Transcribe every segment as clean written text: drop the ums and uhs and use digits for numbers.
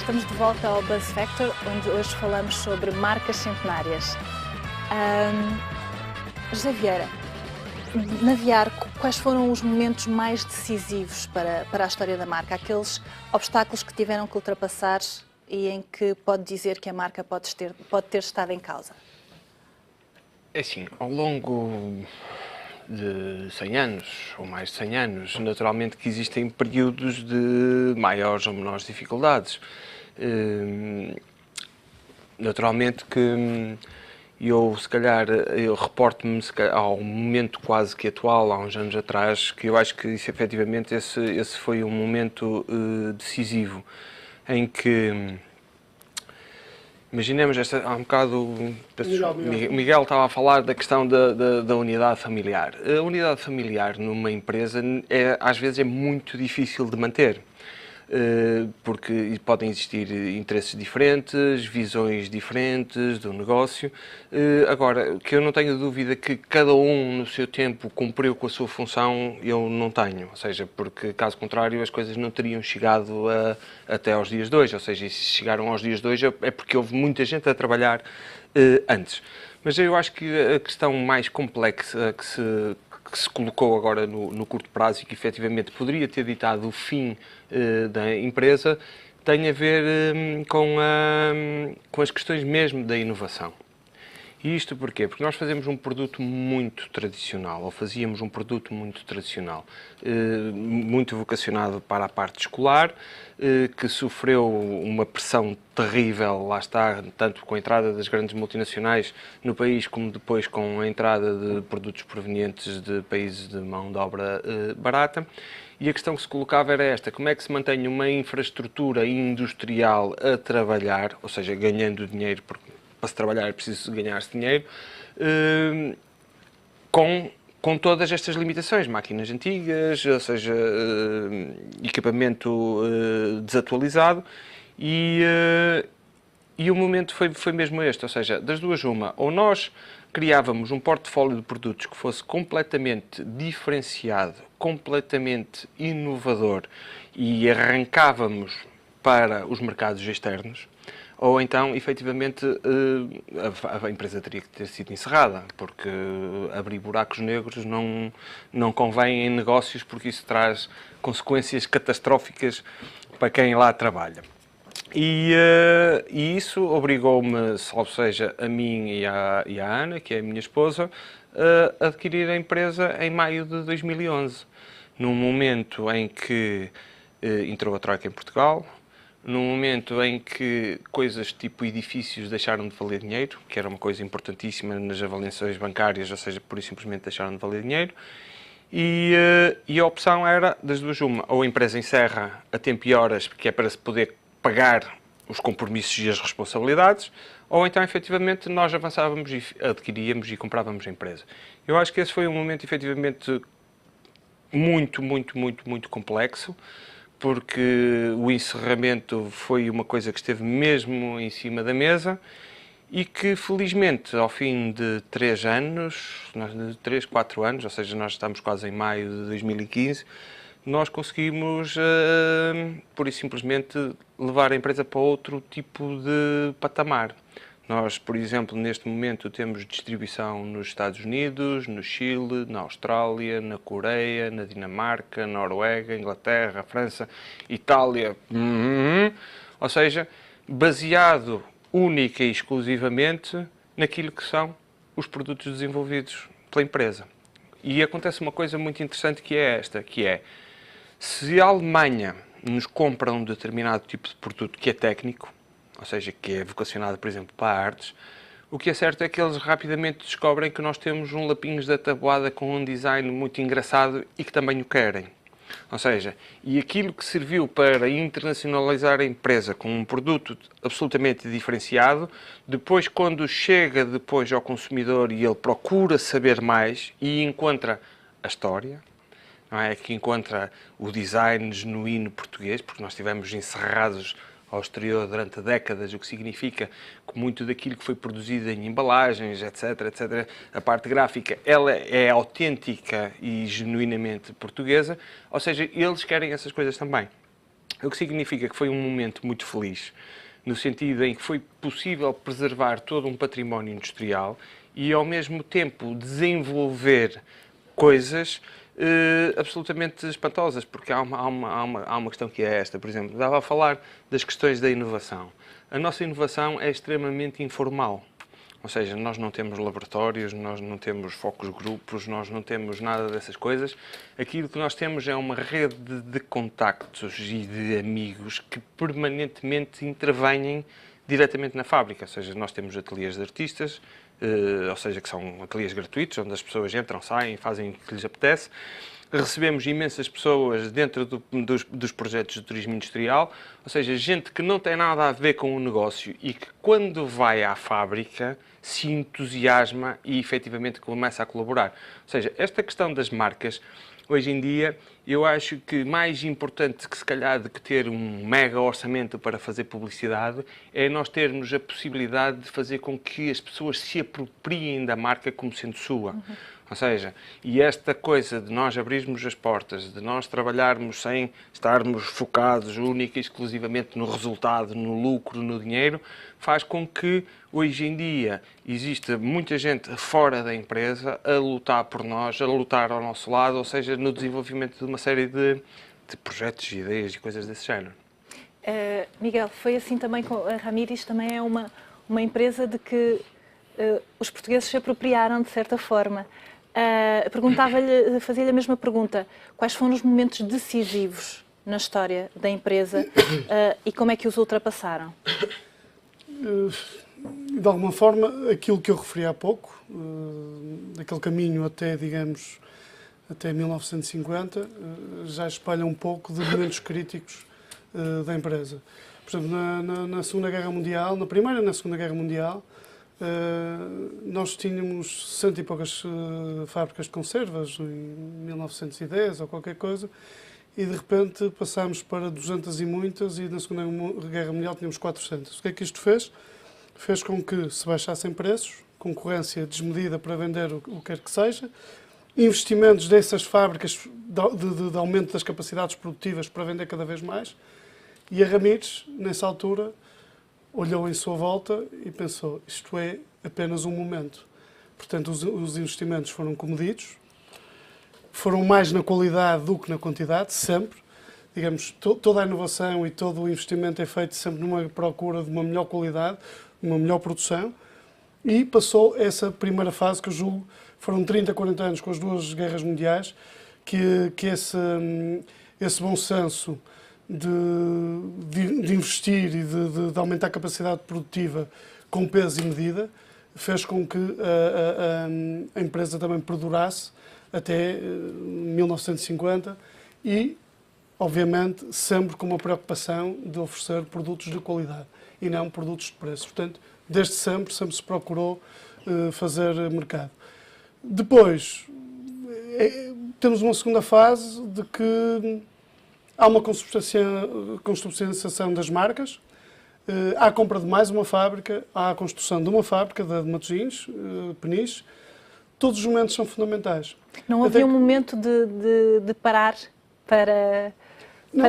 estamos de volta ao Buzz Factor, onde hoje falamos sobre marcas centenárias. José Vieira, na VR, quais foram os momentos mais decisivos para a história da marca? Aqueles obstáculos que tiveram que ultrapassar e em que pode dizer que a marca pode ter estado em causa? É assim, ao longo de 100 anos, ou mais de 100 anos, naturalmente que existem períodos de maiores ou menores dificuldades. Naturalmente que eu, se calhar, eu reporto-me ao momento quase que atual, há uns anos atrás, que eu acho que isso, efetivamente, esse foi um momento decisivo, em que... Imaginemos, há um bocado, o Miguel estava a falar da questão da unidade familiar. A unidade familiar numa empresa às vezes é muito difícil de manter, porque podem existir interesses diferentes, visões diferentes do negócio. Agora, que eu não tenho dúvida que cada um no seu tempo cumpriu com a sua função, eu não tenho. Ou seja, porque caso contrário as coisas não teriam chegado até aos dias de hoje. Ou seja, se chegaram aos dias de hoje é porque houve muita gente a trabalhar antes. Mas eu acho que a questão mais complexa que se colocou agora no curto prazo e que efetivamente poderia ter ditado o fim da empresa, tem a ver com as questões mesmo da inovação. E isto porquê? Porque nós fazemos um produto muito tradicional, ou fazíamos um produto muito tradicional, muito vocacionado para a parte escolar, que sofreu uma pressão terrível, lá está, tanto com a entrada das grandes multinacionais no país, como depois com a entrada de produtos provenientes de países de mão de obra barata. E a questão que se colocava era esta: como é que se mantém uma infraestrutura industrial a trabalhar, ou seja, ganhando dinheiro, porque para se trabalhar é preciso ganhar-se dinheiro, com todas estas limitações, máquinas antigas, ou seja, equipamento desatualizado, e o momento foi mesmo este, ou seja, das duas uma, ou nós criávamos um portfólio de produtos que fosse completamente diferenciado, completamente inovador e arrancávamos para os mercados externos, ou então, efetivamente, a empresa teria que ter sido encerrada, porque abrir buracos negros não convém em negócios, porque isso traz consequências catastróficas para quem lá trabalha. E isso obrigou-me, ou seja, a mim e à Ana, que é a minha esposa, a adquirir a empresa em maio de 2011, num momento em que entrou a Troika em Portugal, num momento em que coisas tipo edifícios deixaram de valer dinheiro, que era uma coisa importantíssima nas avaliações bancárias, ou seja, pura e simplesmente deixaram de valer dinheiro, e a opção era das duas uma: ou a empresa encerra a tempo e horas, que é para se poder pagar os compromissos e as responsabilidades, ou então, efetivamente, nós avançávamos e adquiríamos e comprávamos a empresa. Eu acho que esse foi um momento, efetivamente, muito, muito, muito, muito complexo, porque o encerramento foi uma coisa que esteve mesmo em cima da mesa e que, felizmente, ao fim de 3 anos, 3, 4 anos, ou seja, nós estamos quase em maio de 2015, nós conseguimos, pura e simplesmente, levar a empresa para outro tipo de patamar. Nós, por exemplo, neste momento temos distribuição nos Estados Unidos, no Chile, na Austrália, na Coreia, na Dinamarca, Noruega, Inglaterra, França, Itália. Ou seja, baseado única e exclusivamente naquilo que são os produtos desenvolvidos pela empresa. E acontece uma coisa muito interessante, que é esta, que é: se a Alemanha nos compra um determinado tipo de produto que é técnico, ou seja, que é vocacionado, por exemplo, para artes, o que é certo é que eles rapidamente descobrem que nós temos um lapinhos da tabuada com um design muito engraçado e que também o querem. Ou seja, e aquilo que serviu para internacionalizar a empresa com um produto absolutamente diferenciado, depois, quando chega depois ao consumidor e ele procura saber mais e encontra a história, não é? Que encontra o design genuíno português, porque nós estivemos encerrados ao exterior durante décadas, o que significa que muito daquilo que foi produzido em embalagens, etc., etc., a parte gráfica, ela é autêntica e genuinamente portuguesa, ou seja, eles querem essas coisas também. o que significa que foi um momento muito feliz, no sentido em que foi possível preservar todo um património industrial e, ao mesmo tempo, desenvolver coisas absolutamente espantosas, porque há uma questão que é esta, por exemplo, dava a falar das questões da inovação. A nossa inovação é extremamente informal. Ou seja, nós não temos laboratórios, nós não temos focos grupos, nós não temos nada dessas coisas. Aquilo que nós temos é uma rede de contactos e de amigos que permanentemente intervêm diretamente na fábrica. Ou seja, nós temos ateliês de artistas, ou seja, que são ateliês gratuitos, onde as pessoas entram, saem, fazem o que lhes apetece. Recebemos imensas pessoas dentro dos projetos de turismo industrial, ou seja, gente que não tem nada a ver com o negócio e que, quando vai à fábrica, se entusiasma e efetivamente começa a colaborar. Ou seja, esta questão das marcas, hoje em dia, eu acho que mais importante que, se calhar, de que ter um mega orçamento para fazer publicidade, é nós termos a possibilidade de fazer com que as pessoas se apropriem da marca como sendo sua. Ou seja, e esta coisa de nós abrirmos as portas, de nós trabalharmos sem estarmos focados única e exclusivamente no resultado, no lucro, no dinheiro, faz com que, hoje em dia, exista muita gente fora da empresa a lutar por nós, a lutar ao nosso lado, ou seja, no desenvolvimento de uma série de projetos, ideias e coisas desse género. Miguel, foi assim também com a Ramires, também é uma empresa de que os portugueses se apropriaram de certa forma. Perguntava-lhe, fazia-lhe a mesma pergunta: quais foram os momentos decisivos na história da empresa e como é que os ultrapassaram? De alguma forma, aquilo que eu referi há pouco, daquele caminho até, digamos, até 1950, já espalha um pouco de momentos críticos da empresa. Por exemplo, na Segunda Guerra Mundial, na Primeira e na Segunda Guerra Mundial, nós tínhamos 100 e poucas fábricas de conservas em 1910 ou qualquer coisa, e de repente passámos para 200 e muitas, e na Segunda Guerra Mundial tínhamos 400. O que é que isto fez? Fez com que se baixassem preços, concorrência desmedida para vender o que quer que seja, investimentos dessas fábricas de aumento das capacidades produtivas para vender cada vez mais, e a Ramires, nessa altura, olhou em sua volta e pensou: isto é apenas um momento. Portanto, os investimentos foram comedidos, foram mais na qualidade do que na quantidade, sempre. Digamos, toda a inovação e todo o investimento é feito sempre numa procura de uma melhor qualidade, uma melhor produção, e passou essa primeira fase, que eu julgo foram 30, 40 anos com as duas guerras mundiais, que esse bom senso de investir e de aumentar a capacidade produtiva com peso e medida fez com que a empresa também perdurasse até 1950 e, obviamente, sempre com uma preocupação de oferecer produtos de qualidade e não produtos de preço. Portanto, desde sempre se procurou fazer mercado. Depois, temos uma segunda fase de que há uma consubstanciação das marcas, há a compra de mais uma fábrica, há a construção de uma fábrica, da de Matosinhos, Peniche. Todos os momentos são fundamentais. Não havia um momento de parar para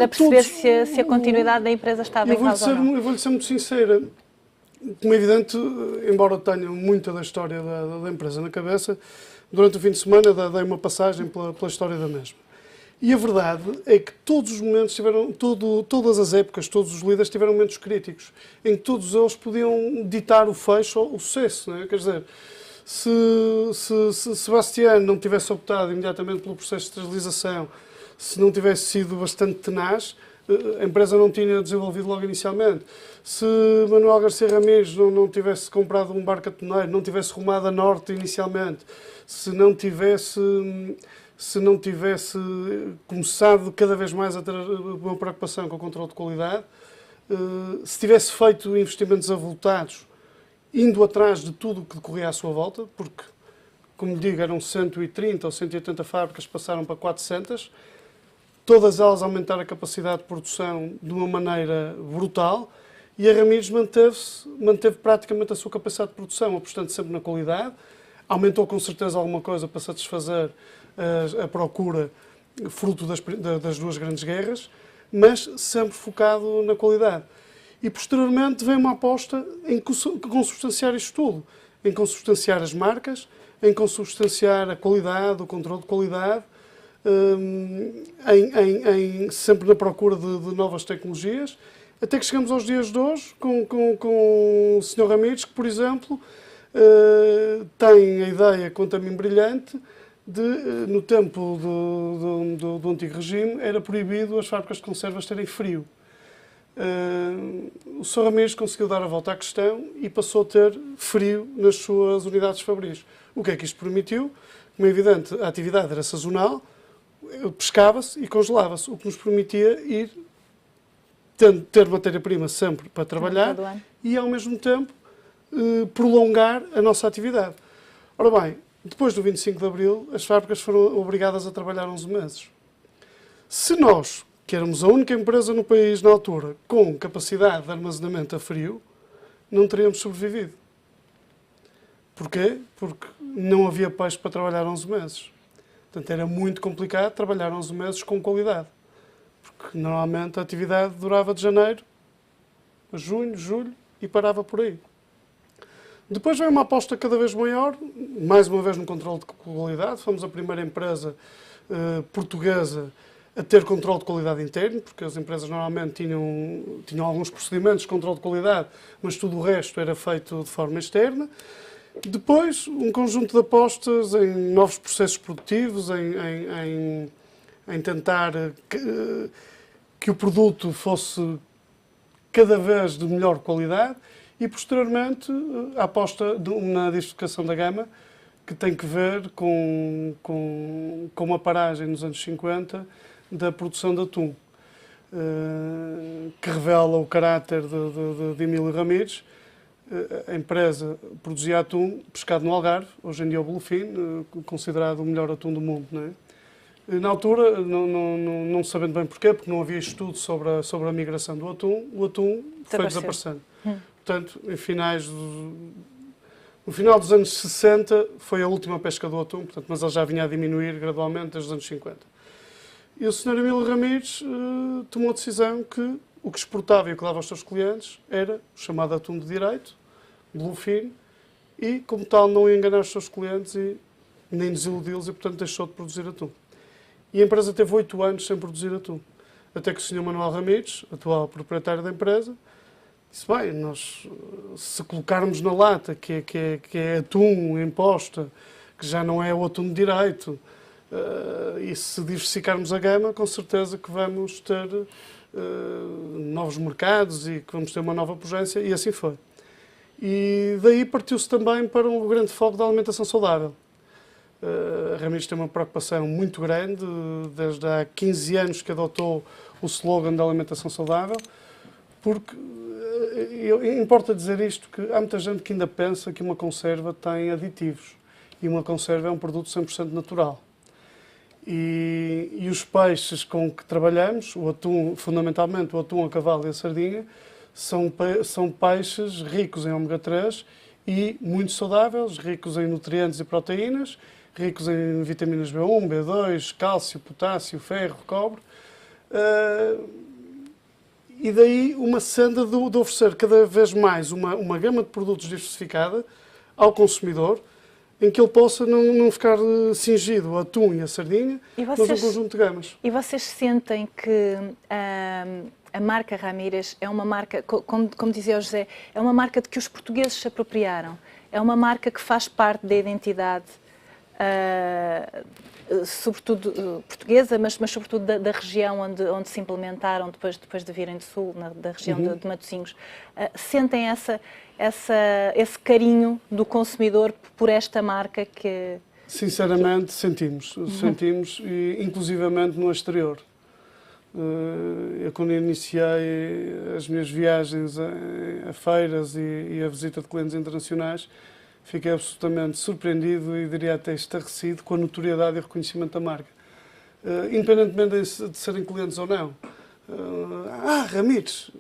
perceber se a continuidade da empresa estava em causa ou não? Eu vou-lhe ser muito sincera. Como é evidente, embora tenha muita da história da empresa na cabeça, durante o fim de semana dei uma passagem pela história da mesma. E a verdade é que todos os momentos tiveram, todas as épocas, todos os líderes tiveram momentos críticos, em que todos eles podiam ditar o fecho ou o sucesso. Não é? Quer dizer, se Sebastião não tivesse optado imediatamente pelo processo de esterilização, se não tivesse sido bastante tenaz, a empresa não tinha desenvolvido logo inicialmente. Se Manuel Garcia Ramires não tivesse comprado um barco atoneiro, não tivesse rumado a norte inicialmente, se não tivesse começado cada vez mais a ter uma preocupação com o controle de qualidade, se tivesse feito investimentos avultados, indo atrás de tudo o que decorria à sua volta, porque, como lhe digo, eram 130 ou 180 fábricas, passaram para 400, todas elas aumentaram a capacidade de produção de uma maneira brutal, e a Ramires manteve praticamente a sua capacidade de produção, apostando sempre na qualidade, aumentou com certeza alguma coisa para satisfazer a procura fruto das duas grandes guerras, mas sempre focado na qualidade. E posteriormente vem uma aposta em consubstanciar isto tudo, em consubstanciar as marcas, em consubstanciar a qualidade, o controle de qualidade, sempre na procura de novas tecnologias, até que chegamos aos dias de hoje com o Sr. Ramires, que, por exemplo, tem a ideia, quanto a mim, brilhante, de, no tempo do antigo regime, era proibido as fábricas de conservas terem frio. O Sr. Ramires conseguiu dar a volta à questão e passou a ter frio nas suas unidades fabris. O que é que isto permitiu? Como é evidente, a atividade era sazonal, pescava-se e congelava-se, o que nos permitia ir ter matéria-prima sempre para trabalhar e, ao mesmo tempo, prolongar a nossa atividade. Ora bem, depois do 25 de Abril, as fábricas foram obrigadas a trabalhar 11 meses. Se nós, que éramos a única empresa no país na altura com capacidade de armazenamento a frio, não teríamos sobrevivido. Porquê? Porque não havia peixe para trabalhar 11 meses. Portanto, era muito complicado trabalhar 11 meses com qualidade. Porque normalmente a atividade durava de janeiro a junho, julho e parava por aí. Depois veio uma aposta cada vez maior, mais uma vez no controle de qualidade. Fomos a primeira empresa portuguesa a ter controle de qualidade interno, porque as empresas normalmente tinham alguns procedimentos de controle de qualidade, mas tudo o resto era feito de forma externa. Depois, um conjunto de apostas em novos processos produtivos, em tentar que o produto fosse cada vez de melhor qualidade e, posteriormente, a aposta na diversificação da gama, que tem que ver com uma paragem nos anos 50 da produção de atum, que revela o caráter de Emílio Ramires. A empresa produzia atum pescado no Algarve, hoje em dia o bluefin, considerado o melhor atum do mundo, não é? Na altura, não sabendo bem porquê, porque não havia estudo sobre a migração do atum, o atum foi desaparecendo. Portanto, no final dos anos 60 foi a última pesca do atum, portanto, mas ele já vinha a diminuir gradualmente desde os anos 50. E o Sr. Emílio Ramires tomou a decisão que o que exportava e o que dava aos seus clientes era o chamado atum de direito, bluefin, e, como tal, não ia enganar os seus clientes e nem desiludi-los e, portanto, deixou de produzir atum. E a empresa teve 8 anos sem produzir atum. Até que o Sr. Manuel Ramires, atual proprietário da empresa, disse, bem, nós, se colocarmos na lata que é atum em posta, que já não é o atum de direito, e se diversificarmos a gama, com certeza que vamos ter novos mercados e que vamos ter uma nova pujança, e assim foi. E daí partiu-se também para um grande foco da alimentação saudável. A Ramires tem uma preocupação muito grande, desde há 15 anos que adotou o slogan da alimentação saudável, porque importa dizer isto, que há muita gente que ainda pensa que uma conserva tem aditivos, e uma conserva é um produto 100% natural. E os peixes com que trabalhamos, o atum, fundamentalmente o atum a cavalo e a sardinha, são peixes ricos em ômega 3 e muito saudáveis, ricos em nutrientes e proteínas, ricos em vitaminas B1, B2, cálcio, potássio, ferro, cobre. E daí uma senda de oferecer cada vez mais uma gama de produtos diversificada ao consumidor, em que ele possa não ficar cingido ao atum e à sardinha, mas um conjunto de gamas. E vocês sentem que a marca Ramires é uma marca, como dizia o José, é uma marca de que os portugueses se apropriaram, é uma marca que faz parte da identidade, sobretudo portuguesa, mas sobretudo da região onde se implementaram depois de virem do Sul, da região de Matosinhos. Sentem esse carinho do consumidor por esta marca que... Sinceramente, sentimos, e inclusivamente no exterior. Eu, quando iniciei as minhas viagens a feiras e a visita de clientes internacionais, fiquei absolutamente surpreendido e diria até estarrecido com a notoriedade e reconhecimento da marca. Independentemente de serem clientes ou não. Ramires,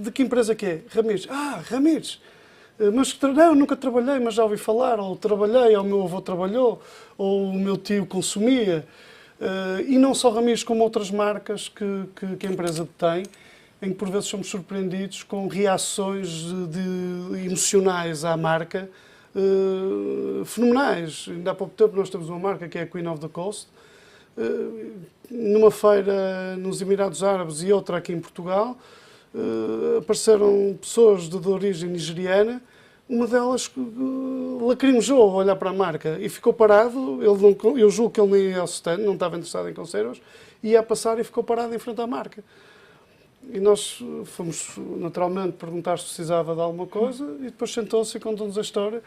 de que empresa que é? Ramires. Ramires. Mas não, nunca trabalhei, mas já ouvi falar, ou trabalhei, ou o meu avô trabalhou, ou o meu tio consumia. E não só Ramires, como outras marcas que a empresa tem, em que por vezes somos surpreendidos com reações emocionais à marca fenomenais. Ainda há pouco tempo nós temos uma marca que é a Queen of the Coast, numa feira nos Emirados Árabes e outra aqui em Portugal, apareceram pessoas de origem nigeriana. Uma delas lacrimejou ao olhar para a marca e ficou parado. Eu julgo que ele nem ia ao stand, não estava interessado em conservas, ia a passar e ficou parado em frente à marca. E nós fomos naturalmente perguntar se precisava de alguma coisa e depois sentou-se e contou-nos a história,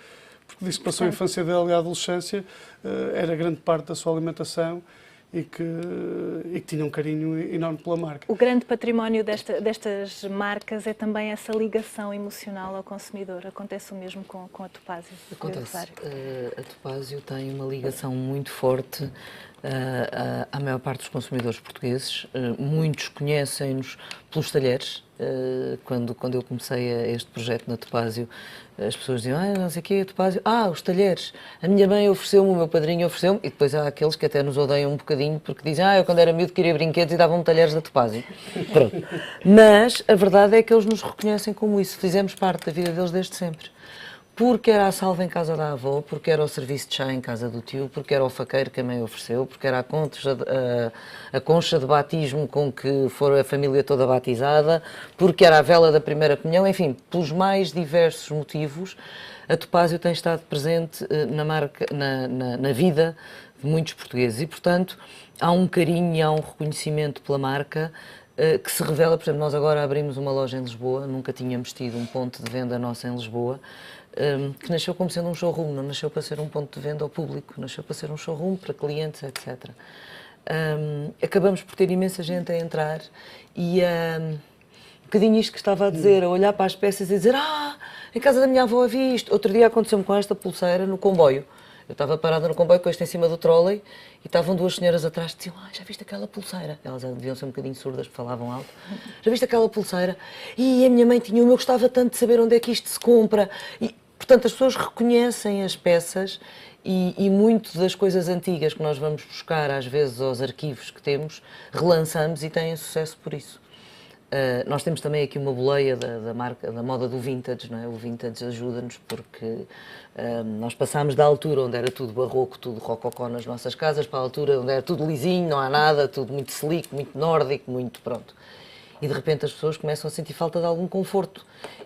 porque disse que passou a infância dele e a adolescência, era grande parte da sua alimentação e que tinha um carinho enorme pela marca. O grande património destas marcas é também essa ligação emocional ao consumidor. Acontece o mesmo com a Topázio? Acontece. A Topázio tem uma ligação muito forte à maior parte dos consumidores portugueses. Muitos conhecem-nos pelos talheres. Quando eu comecei este projeto na Topázio, as pessoas diziam, não sei o quê, Topázio, os talheres, a minha mãe ofereceu-me, o meu padrinho ofereceu-me, e depois há aqueles que até nos odeiam um bocadinho porque dizem, eu quando era miúdo queria brinquedos e davam-me talheres da Topázio. Pronto. Mas a verdade é que eles nos reconhecem como isso, fizemos parte da vida deles desde sempre. Porque era a salva em casa da avó, porque era o serviço de chá em casa do tio, porque era o faqueiro que a mãe ofereceu, porque era a concha de batismo com que for a família toda batizada, porque era a vela da primeira comunhão, enfim, pelos mais diversos motivos, a Topázio tem estado presente na vida de muitos portugueses e, portanto, há um carinho e há um reconhecimento pela marca que se revela. Por exemplo, nós agora abrimos uma loja em Lisboa, nunca tínhamos tido um ponto de venda nosso em Lisboa, que nasceu como sendo um showroom, não nasceu para ser um ponto de venda ao público, nasceu para ser um showroom para clientes, etc. Acabamos por ter imensa gente a entrar e um bocadinho isto que estava a dizer, a olhar para as peças e dizer em casa da minha avó havia isto. Outro dia aconteceu-me com esta pulseira no comboio. Eu estava parada no comboio com isto em cima do trolley e estavam duas senhoras atrás que diziam, já viste aquela pulseira? Elas deviam ser um bocadinho surdas, porque falavam alto. Já viste aquela pulseira? E a minha mãe tinha uma, eu gostava tanto de saber onde é que isto se compra. E, portanto, as pessoas reconhecem as peças e muito das coisas antigas que nós vamos buscar, às vezes, aos arquivos que temos, relançamos e têm sucesso por isso. Nós temos também aqui uma boleia da marca, da moda do vintage, não é? O vintage ajuda-nos porque nós passámos da altura onde era tudo barroco, tudo rococó nas nossas casas, para a altura onde era tudo lisinho, não há nada, tudo muito slick, muito nórdico, muito pronto. E de repente as pessoas começam a sentir falta de algum conforto.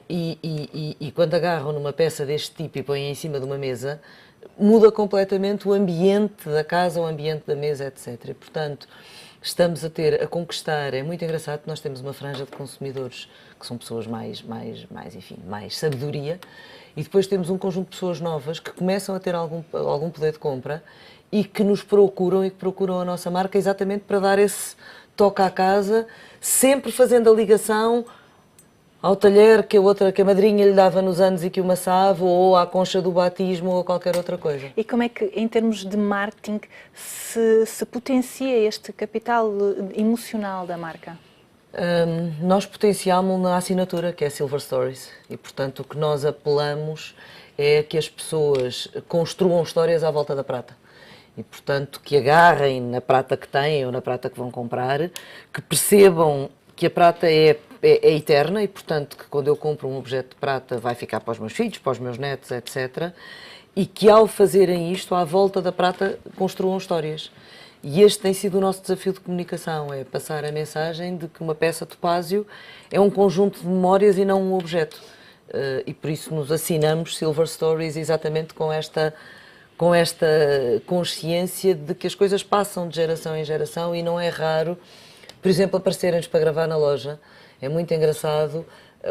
E quando agarram numa peça deste tipo e põem em cima de uma mesa, muda completamente o ambiente da casa, o ambiente da mesa, etc. E, portanto, estamos a conquistar, é muito engraçado que nós temos uma franja de consumidores que são pessoas mais sabedoria, e depois temos um conjunto de pessoas novas que começam a ter algum poder de compra e que nos procuram e que procuram a nossa marca exatamente para dar esse toque à casa, sempre fazendo a ligação ao talher que a madrinha lhe dava nos anos e que o maçava, ou à concha do batismo, ou qualquer outra coisa. E como é que, em termos de marketing, se potencia este capital emocional da marca? Nós potenciámos na assinatura, que é Silver Stories, e portanto o que nós apelamos é que as pessoas construam histórias à volta da prata. E, portanto, que agarrem na prata que têm ou na prata que vão comprar, que percebam que a prata é eterna e, portanto, que quando eu compro um objeto de prata vai ficar para os meus filhos, para os meus netos, etc. E que ao fazerem isto, à volta da prata, construam histórias. E este tem sido o nosso desafio de comunicação, é passar a mensagem de que uma peça Topázio é um conjunto de memórias e não um objeto. E por isso nos assinamos Silver Stories exatamente com esta consciência de que as coisas passam de geração em geração e não é raro, por exemplo, aparecerem-nos para gravar na loja. É muito engraçado,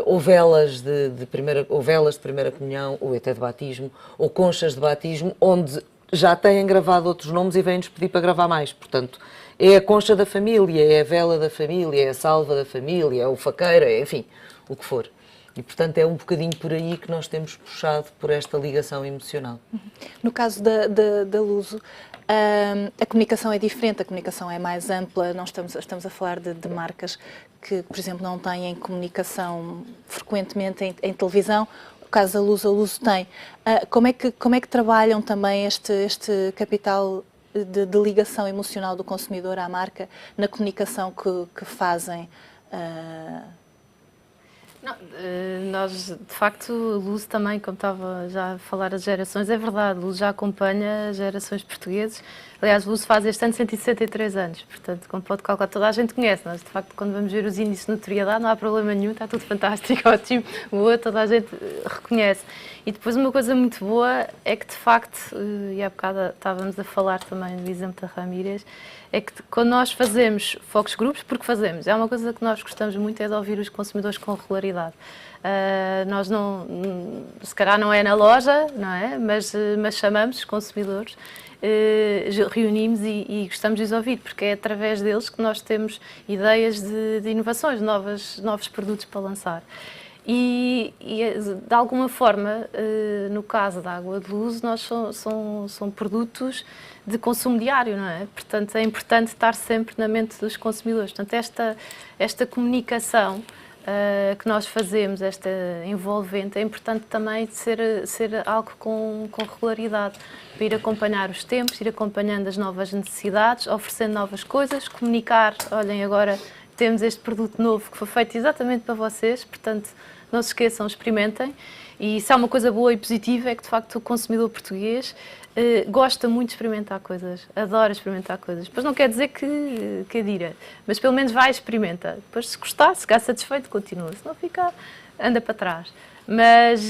ou velas de primeira comunhão, ou até de batismo, ou conchas de batismo, onde já têm gravado outros nomes e vêm-nos pedir para gravar mais. Portanto, é a concha da família, é a vela da família, é a salva da família, é o faqueiro, enfim, o que for. E, portanto, é um bocadinho por aí que nós temos puxado por esta ligação emocional. No caso da Luso, a comunicação é diferente, a comunicação é mais ampla. Nós estamos a falar de marcas que, por exemplo, não têm comunicação frequentemente em televisão. No caso da Luso, a Luso tem. Como é que trabalham também este capital de ligação emocional do consumidor à marca na comunicação que fazem? Não, nós, de facto, a Luz também, como estava já a falar as gerações, é verdade, a Luz já acompanha as gerações portuguesas. Aliás, a Luz faz este ano 163 anos, portanto, como pode calcular, toda a gente conhece. Nós, de facto, quando vamos ver os índices de notoriedade, não há problema nenhum, está tudo fantástico, ótimo, boa, toda a gente reconhece. E depois uma coisa muito boa é que, de facto, e há bocado estávamos a falar também do exemplo da Ramírez, é que quando nós fazemos focus groups, porque fazemos, é uma coisa que nós gostamos muito, é de ouvir os consumidores com regularidade. Nós não, se calhar não é na loja, não é? Mas chamamos os consumidores, reunimos e gostamos de os ouvir, porque é através deles que nós temos ideias de inovações, novos produtos para lançar. E de alguma forma, no caso da Água de Luz, nós são produtos de consumo diário, não é? Portanto, é importante estar sempre na mente dos consumidores. Portanto, esta comunicação que nós fazemos, esta envolvente, é importante também ser algo com regularidade, para ir acompanhar os tempos, ir acompanhando as novas necessidades, oferecendo novas coisas, comunicar, olhem, agora temos este produto novo que foi feito exatamente para vocês, portanto, não se esqueçam, experimentem. E se há uma coisa boa e positiva é que, de facto, o consumidor português gosta muito de experimentar coisas, adora experimentar coisas. Depois não quer dizer que adira, mas pelo menos vai e experimenta. Depois, se gostar, se ficar satisfeito, continua. Se não ficar, anda para trás. Mas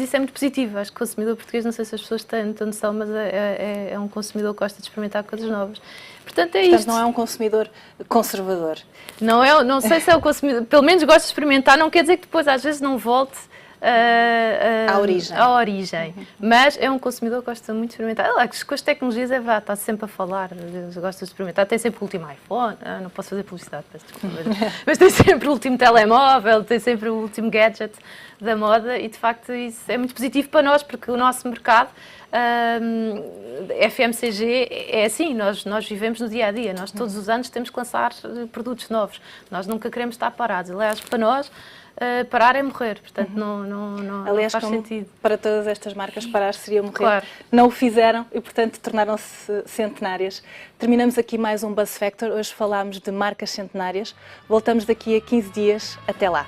isso é muito positivo. Acho que o consumidor português, não sei se as pessoas têm muita noção, mas é um consumidor que gosta de experimentar coisas novas. Portanto, isto. Não é um consumidor conservador. Não sei se é o consumidor, pelo menos gosta de experimentar, não quer dizer que depois às vezes não volte à origem. Mas é um consumidor que gosta muito de experimentar. Com as tecnologias é verdade, está sempre a falar, gosta de experimentar. Tem sempre o último iPhone, não posso fazer publicidade, peço desculpa, mas tem sempre o último telemóvel, tem sempre o último gadget da moda e, de facto, isso é muito positivo para nós, porque o nosso mercado, FMCG, é assim, nós vivemos no dia a dia, nós todos os anos temos que lançar produtos novos, nós nunca queremos estar parados. Aliás, para nós, parar é morrer, portanto Aliás, não faz sentido. Para todas estas marcas, parar seria morrer. Claro. Não o fizeram e, portanto, tornaram-se centenárias. Terminamos aqui mais um Buzz Factor. Hoje falámos de marcas centenárias. Voltamos daqui a 15 dias. Até lá.